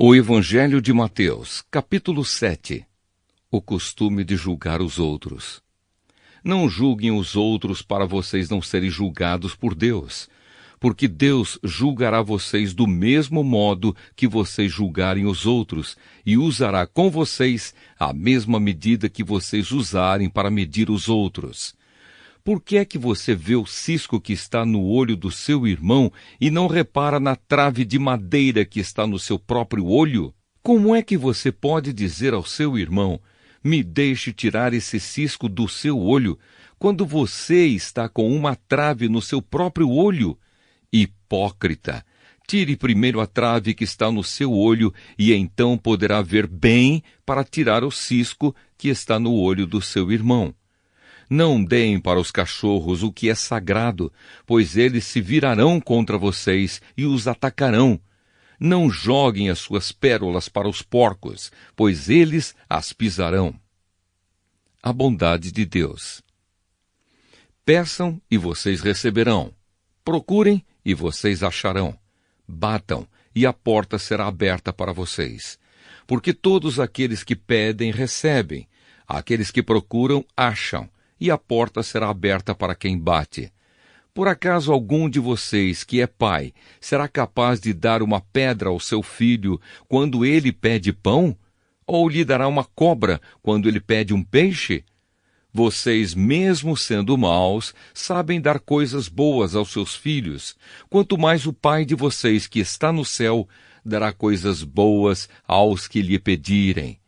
O Evangelho de Mateus, capítulo 7. O costume de julgar os outros. Não julguem os outros para vocês não serem julgados por Deus, porque Deus julgará vocês do mesmo modo que vocês julgarem os outros, e usará com vocês a mesma medida que vocês usarem para medir os outros. Por que é que você vê o cisco que está no olho do seu irmão e não repara na trave de madeira que está no seu próprio olho? Como é que você pode dizer ao seu irmão, me deixe tirar esse cisco do seu olho, quando você está com uma trave no seu próprio olho? Hipócrita! Tire primeiro a trave que está no seu olho e então poderá ver bem para tirar o cisco que está no olho do seu irmão. Não deem para os cachorros o que é sagrado, pois eles se virarão contra vocês e os atacarão. Não joguem as suas pérolas para os porcos, pois eles as pisarão. A bondade de Deus. Peçam e vocês receberão. Procurem e vocês acharão. Batam e a porta será aberta para vocês. Porque todos aqueles que pedem recebem, aqueles que procuram acham, e a porta será aberta para quem bate. Por acaso algum de vocês, que é pai, será capaz de dar uma pedra ao seu filho quando ele pede pão? Ou lhe dará uma cobra quando ele pede um peixe? Vocês, mesmo sendo maus, sabem dar coisas boas aos seus filhos. Quanto mais o Pai de vocês, que está no céu, dará coisas boas aos que lhe pedirem.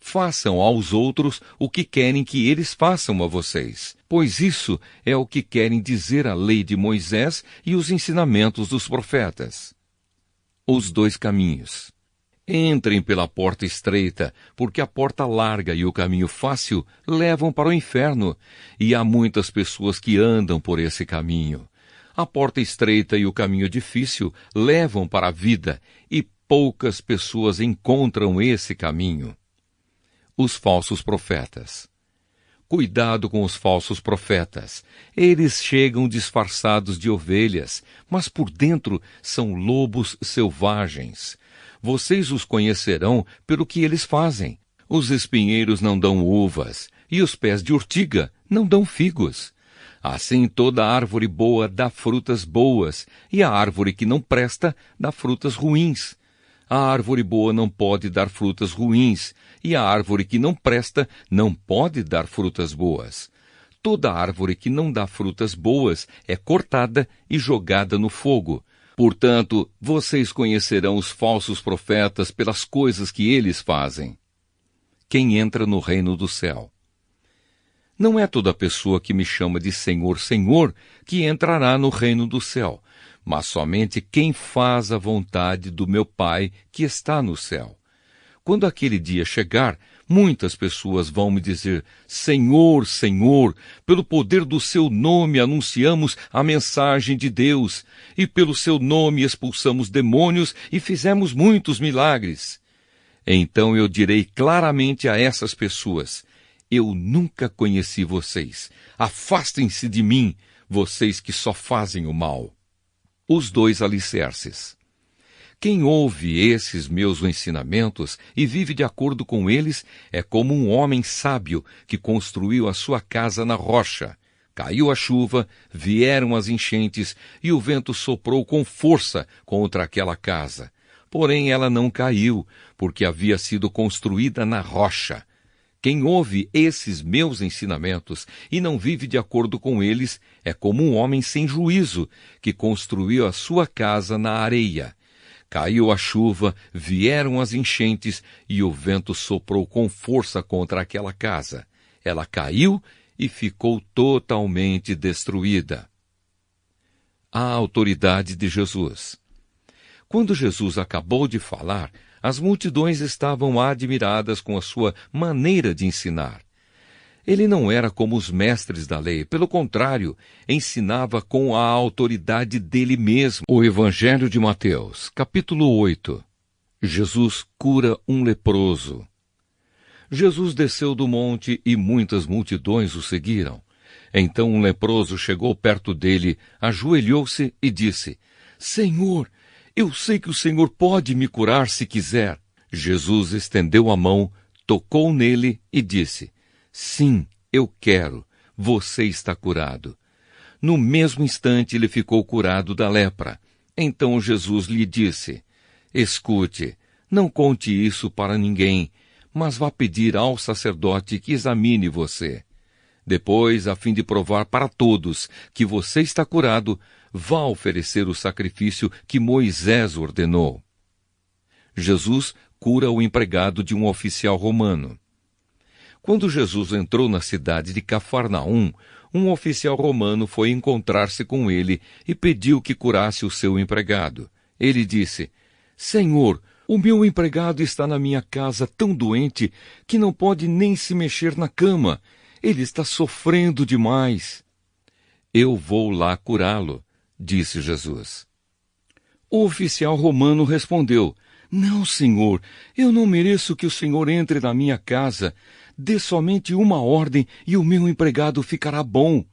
Façam aos outros o que querem que eles façam a vocês, pois isso é o que querem dizer a lei de Moisés e os ensinamentos dos profetas. Os dois caminhos. Entrem pela porta estreita, porque a porta larga e o caminho fácil levam para o inferno, e há muitas pessoas que andam por esse caminho. A porta estreita e o caminho difícil levam para a vida, e poucas pessoas encontram esse caminho. Os falsos profetas. Cuidado com os falsos profetas. Eles chegam disfarçados de ovelhas, mas por dentro são lobos selvagens. Vocês os conhecerão pelo que eles fazem. Os espinheiros não dão uvas, e os pés de urtiga não dão figos. Assim toda árvore boa dá frutas boas, e a árvore que não presta dá frutas ruins. A árvore boa não pode dar frutas ruins, e a árvore que não presta não pode dar frutas boas. Toda árvore que não dá frutas boas é cortada e jogada no fogo. Portanto, vocês conhecerão os falsos profetas pelas coisas que eles fazem. Quem entra no reino do céu? Não é toda pessoa que me chama de Senhor, Senhor, que entrará no reino do céu, mas somente quem faz a vontade do meu Pai que está no céu. Quando aquele dia chegar, muitas pessoas vão me dizer, Senhor, Senhor, pelo poder do seu nome anunciamos a mensagem de Deus, e pelo seu nome expulsamos demônios e fizemos muitos milagres. Então eu direi claramente a essas pessoas, eu nunca conheci vocês. Afastem-se de mim, vocês que só fazem o mal. Os dois alicerces. Quem ouve esses meus ensinamentos e vive de acordo com eles é como um homem sábio que construiu a sua casa na rocha. Caiu a chuva, vieram as enchentes e o vento soprou com força contra aquela casa. Porém ela não caiu, porque havia sido construída na rocha. Quem ouve esses meus ensinamentos e não vive de acordo com eles é como um homem sem juízo que construiu a sua casa na areia. Caiu a chuva, vieram as enchentes e o vento soprou com força contra aquela casa. Ela caiu e ficou totalmente destruída. A autoridade de Jesus. Quando Jesus acabou de falar, as multidões estavam admiradas com a sua maneira de ensinar. Ele não era como os mestres da lei, pelo contrário, ensinava com a autoridade dele mesmo. O Evangelho de Mateus, capítulo 8. Jesus cura um leproso. Jesus desceu do monte e muitas multidões o seguiram. Então um leproso chegou perto dele, ajoelhou-se e disse, Senhor, Eu sei que o Senhor pode me curar se quiser. Jesus estendeu a mão, tocou nele e disse: Sim, eu quero. Você está curado. No mesmo instante ele ficou curado da lepra. Então Jesus lhe disse: Escute, não conte isso para ninguém, mas vá pedir ao sacerdote que examine você. Depois, a fim de provar para todos que você está curado, vá oferecer o sacrifício que Moisés ordenou. Jesus cura o empregado de um oficial romano. Quando Jesus entrou na cidade de Cafarnaum, um oficial romano foi encontrar-se com ele e pediu que curasse o seu empregado. Ele disse: Senhor, o meu empregado está na minha casa tão doente que não pode nem se mexer na cama. Ele está sofrendo demais. Eu vou lá curá-lo, disse Jesus. O oficial romano respondeu: Não, senhor, eu não mereço que o senhor entre na minha casa. Dê somente uma ordem e o meu empregado ficará bom.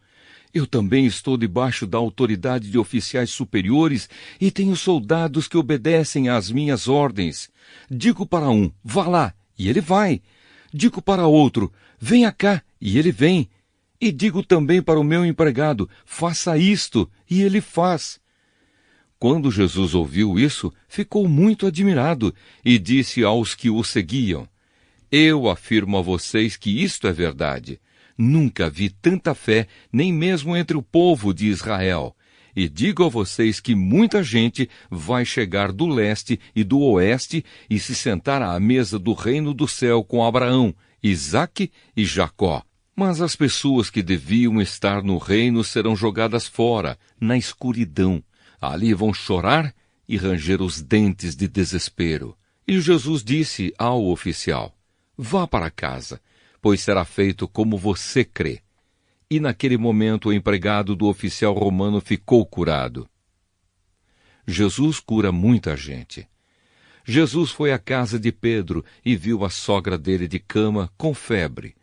Eu também estou debaixo da autoridade de oficiais superiores e tenho soldados que obedecem às minhas ordens. Digo para um, vá lá, e ele vai. Digo para outro, venha cá, e ele vem. E digo também para o meu empregado, faça isto, e ele faz. Quando Jesus ouviu isso, ficou muito admirado e disse aos que o seguiam: Eu afirmo a vocês que isto é verdade. Nunca vi tanta fé, nem mesmo entre o povo de Israel. E digo a vocês que muita gente vai chegar do leste e do oeste e se sentar à mesa do reino do céu com Abraão, Isaque e Jacó. Mas as pessoas que deviam estar no reino serão jogadas fora, na escuridão. Ali vão chorar e ranger os dentes de desespero. E Jesus disse ao oficial: Vá para casa, pois será feito como você crê. E naquele momento o empregado do oficial romano ficou curado. Jesus cura muita gente. Jesus foi à casa de Pedro e viu a sogra dele de cama com febre.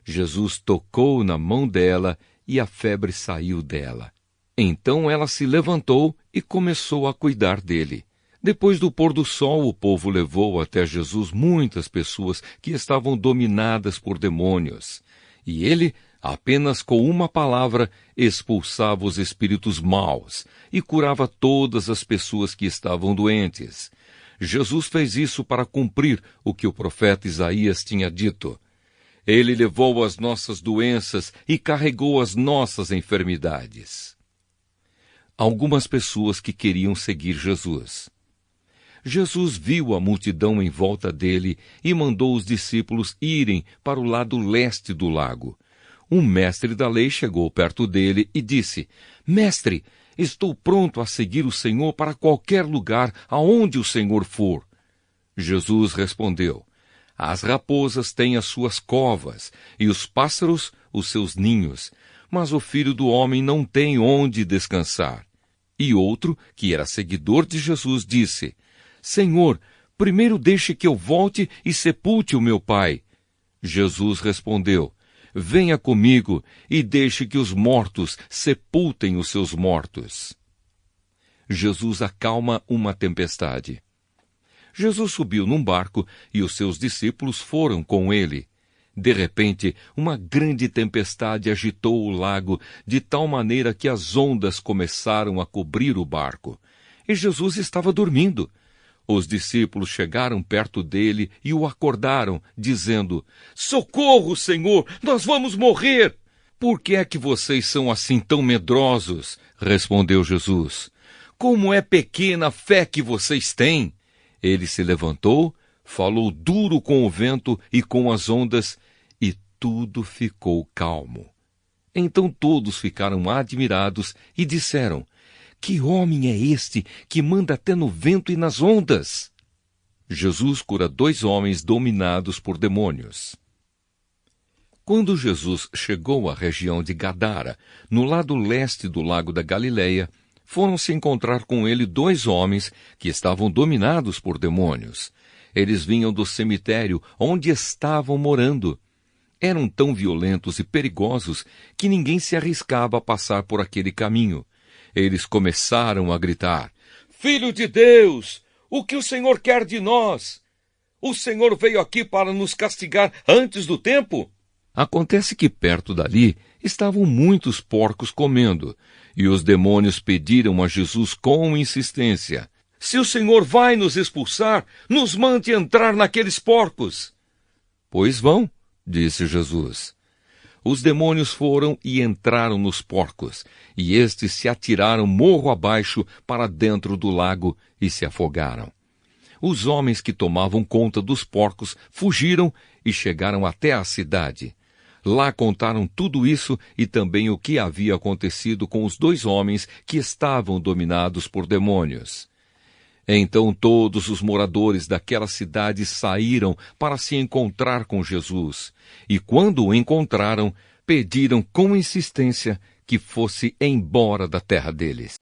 Jesus tocou na mão dela e a febre saiu dela. Então ela se levantou e começou a cuidar dele. Depois do pôr do sol, o povo levou até Jesus muitas pessoas que estavam dominadas por demônios. E ele, apenas com uma palavra, expulsava os espíritos maus e curava todas as pessoas que estavam doentes. Jesus fez isso para cumprir o que o profeta Isaías tinha dito. Ele levou as nossas doenças e carregou as nossas enfermidades. Algumas pessoas que queriam seguir Jesus. Jesus viu a multidão em volta dele e mandou os discípulos irem para o lado leste do lago. Um mestre da lei chegou perto dele e disse: Mestre, estou pronto a seguir o Senhor para qualquer lugar aonde o Senhor for. Jesus respondeu: As raposas têm as suas covas e os pássaros os seus ninhos, mas o Filho do Homem não tem onde descansar. E outro, que era seguidor de Jesus, disse: Senhor, primeiro deixe que eu volte e sepulte o meu pai. Jesus respondeu: Venha comigo e deixe que os mortos sepultem os seus mortos. Jesus acalma uma tempestade. Jesus subiu num barco e os seus discípulos foram com ele. De repente, uma grande tempestade agitou o lago de tal maneira que as ondas começaram a cobrir o barco. E Jesus estava dormindo. Os discípulos chegaram perto dele e o acordaram, dizendo: Socorro, Senhor, nós vamos morrer! Por que é que vocês são assim tão medrosos? Respondeu Jesus. Como é pequena a fé que vocês têm! Ele se levantou, falou duro com o vento e com as ondas, e tudo ficou calmo. Então todos ficaram admirados e disseram: Que homem é este que manda até no vento e nas ondas? Jesus cura 2 homens dominados por demônios. Quando Jesus chegou à região de Gadara, no lado leste do lago da Galileia, foram se encontrar com ele 2 homens que estavam dominados por demônios. Eles vinham do cemitério onde estavam morando. Eram tão violentos e perigosos que ninguém se arriscava a passar por aquele caminho. Eles começaram a gritar: Filho de Deus, o que o Senhor quer de nós? O Senhor veio aqui para nos castigar antes do tempo? Acontece que perto dali estavam muitos porcos comendo, e os demônios pediram a Jesus com insistência: se o Senhor vai nos expulsar, nos mande entrar naqueles porcos. Pois vão, disse Jesus. Os demônios foram e entraram nos porcos, e estes se atiraram morro abaixo para dentro do lago e se afogaram. Os homens que tomavam conta dos porcos fugiram e chegaram até a cidade. Lá contaram tudo isso e também o que havia acontecido com os 2 homens que estavam dominados por demônios. Então todos os moradores daquela cidade saíram para se encontrar com Jesus, e quando o encontraram, pediram com insistência que fosse embora da terra deles.